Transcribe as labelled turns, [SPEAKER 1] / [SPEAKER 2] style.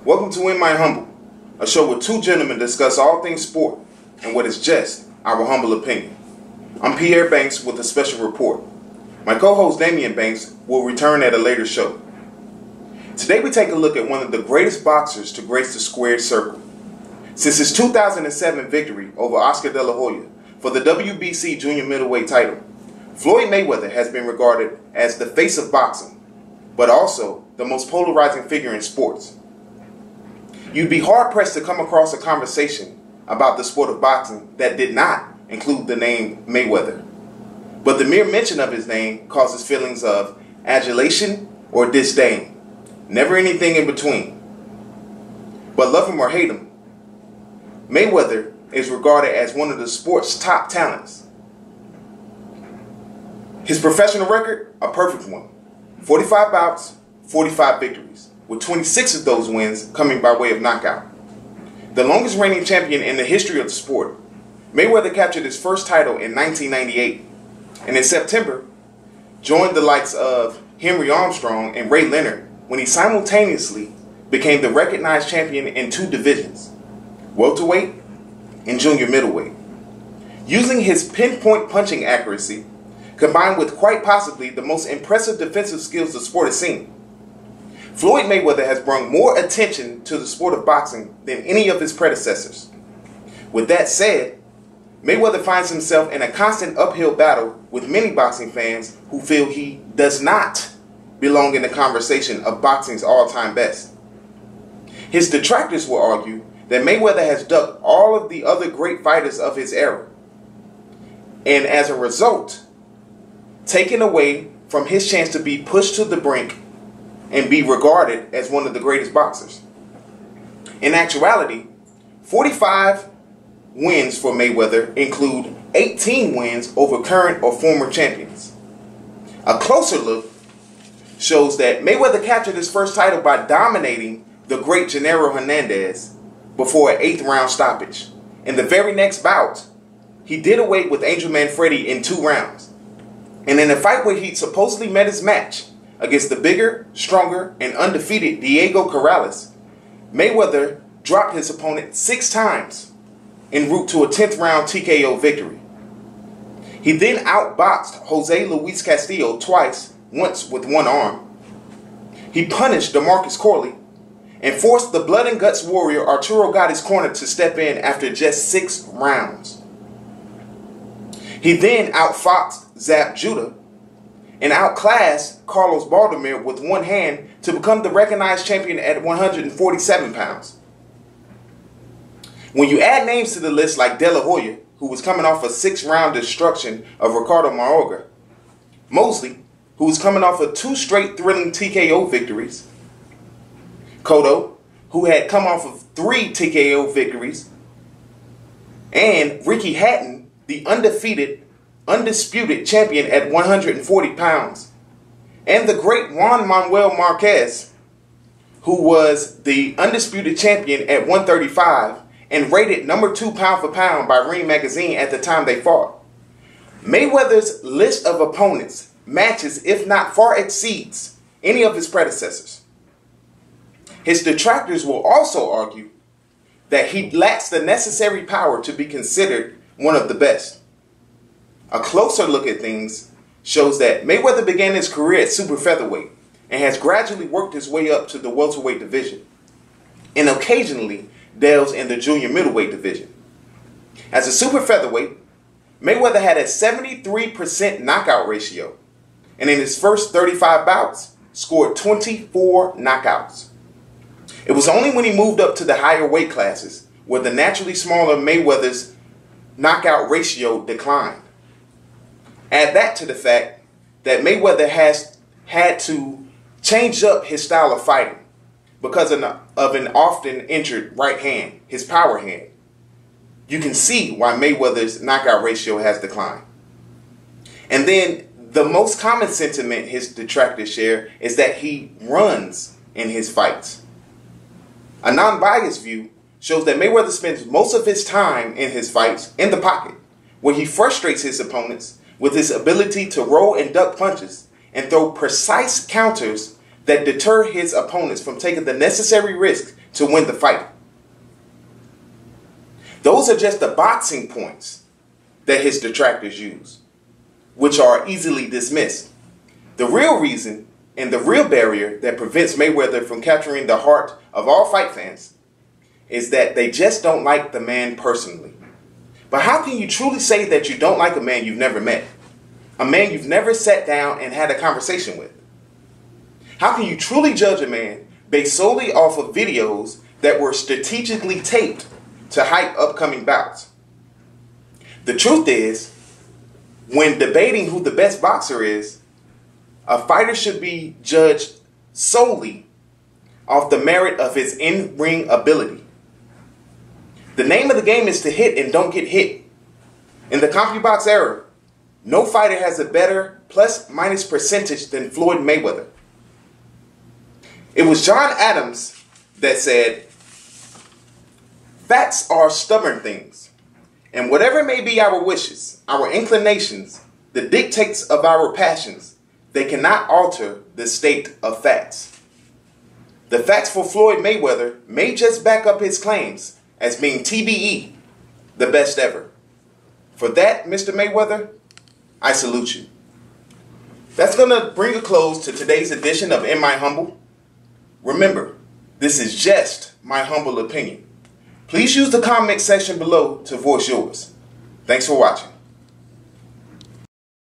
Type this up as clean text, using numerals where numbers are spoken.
[SPEAKER 1] Welcome to In My Humble, a show where two gentlemen discuss all things sport and what is just our humble opinion. I'm Pierre Banks with a special report. My co-host Damian Banks will return at a later show. Today we take a look at one of the greatest boxers to grace the squared circle. Since his 2007 victory over Oscar De La Hoya for the WBC junior middleweight title, Floyd Mayweather has been regarded as the face of boxing, but also the most polarizing figure in sports. You'd be hard-pressed to come across a conversation about the sport of boxing that did not include the name Mayweather. But the mere mention of his name causes feelings of adulation or disdain, never anything in between. But love him or hate him, Mayweather is regarded as one of the sport's top talents. His professional record, a perfect one. 45 bouts, 45 victories, with 26 of those wins coming by way of knockout. The longest reigning champion in the history of the sport, Mayweather captured his first title in 1998, and in September, joined the likes of Henry Armstrong and Ray Leonard when he simultaneously became the recognized champion in two divisions, welterweight and junior middleweight. Using his pinpoint punching accuracy, combined with quite possibly the most impressive defensive skills the sport has seen, Floyd Mayweather has brought more attention to the sport of boxing than any of his predecessors. With that said, Mayweather finds himself in a constant uphill battle with many boxing fans who feel he does not belong in the conversation of boxing's all-time best. His detractors will argue that Mayweather has ducked all of the other great fighters of his era, and as a result, taken away from his chance to be pushed to the brink and be regarded as one of the greatest boxers. In actuality, 45 wins for Mayweather include 18 wins over current or former champions. A closer look shows that Mayweather captured his first title by dominating the great Gennaro Hernandez before an 8th round stoppage. In the very next bout, he did away with Angel Manfredi in 2 rounds. And in a fight where he supposedly met his match against the bigger, stronger, and undefeated Diego Corrales, Mayweather dropped his opponent 6 times en route to a 10th round TKO victory. He then outboxed Jose Luis Castillo twice, once with one arm. He punished DeMarcus Corley and forced the blood and guts warrior Arturo Gotti's corner to step in after just 6 rounds. He then outfoxed Zab Judah and outclassed Carlos Baldomir with one hand to become the recognized champion at 147 pounds. When you add names to the list like De La Hoya, who was coming off a 6-round destruction of Ricardo Mayorga, Mosley, who was coming off of 2 straight thrilling TKO victories, Cotto, who had come off of 3 TKO victories, and Ricky Hatton, the undisputed champion at 140 pounds, and the great Juan Manuel Marquez, who was the undisputed champion at 135 and rated number 2 pound for pound by Ring Magazine at the time they fought. Mayweather's list of opponents matches, if not far exceeds, any of his predecessors. His detractors will also argue that he lacks the necessary power to be considered one of the best. A closer look at things shows that Mayweather began his career at super featherweight and has gradually worked his way up to the welterweight division, and occasionally delves in the junior middleweight division. As a super featherweight, Mayweather had a 73% knockout ratio, and in his first 35 bouts, scored 24 knockouts. It was only when he moved up to the higher weight classes where the naturally smaller Mayweather's knockout ratio declined. Add that to the fact that Mayweather has had to change up his style of fighting because of an often injured right hand, his power hand. You can see why Mayweather's knockout ratio has declined. And then the most common sentiment his detractors share is that he runs in his fights. A non-biased view shows that Mayweather spends most of his time in his fights in the pocket, where he frustrates his opponents with his ability to roll and duck punches and throw precise counters that deter his opponents from taking the necessary risk to win the fight. Those are just the boxing points that his detractors use, which are easily dismissed. The real reason and the real barrier that prevents Mayweather from capturing the heart of all fight fans is that they just don't like the man personally. But how can you truly say that you don't like a man you've never met? A man you've never sat down and had a conversation with? How can you truly judge a man based solely off of videos that were strategically taped to hype upcoming bouts? The truth is, when debating who the best boxer is, a fighter should be judged solely off the merit of his in-ring ability. The name of the game is to hit and don't get hit. In the CompuBox era, no fighter has a better plus-minus percentage than Floyd Mayweather. It was John Adams that said, "Facts are stubborn things, and whatever may be our wishes, our inclinations, the dictates of our passions, they cannot alter the state of facts." The facts for Floyd Mayweather may just back up his claims as being TBE, the best ever. For that, Mr. Mayweather, I salute you. That's going to bring a close to today's edition of In My Humble. Remember, this is just my humble opinion. Please use the comment section below to voice yours. Thanks for watching.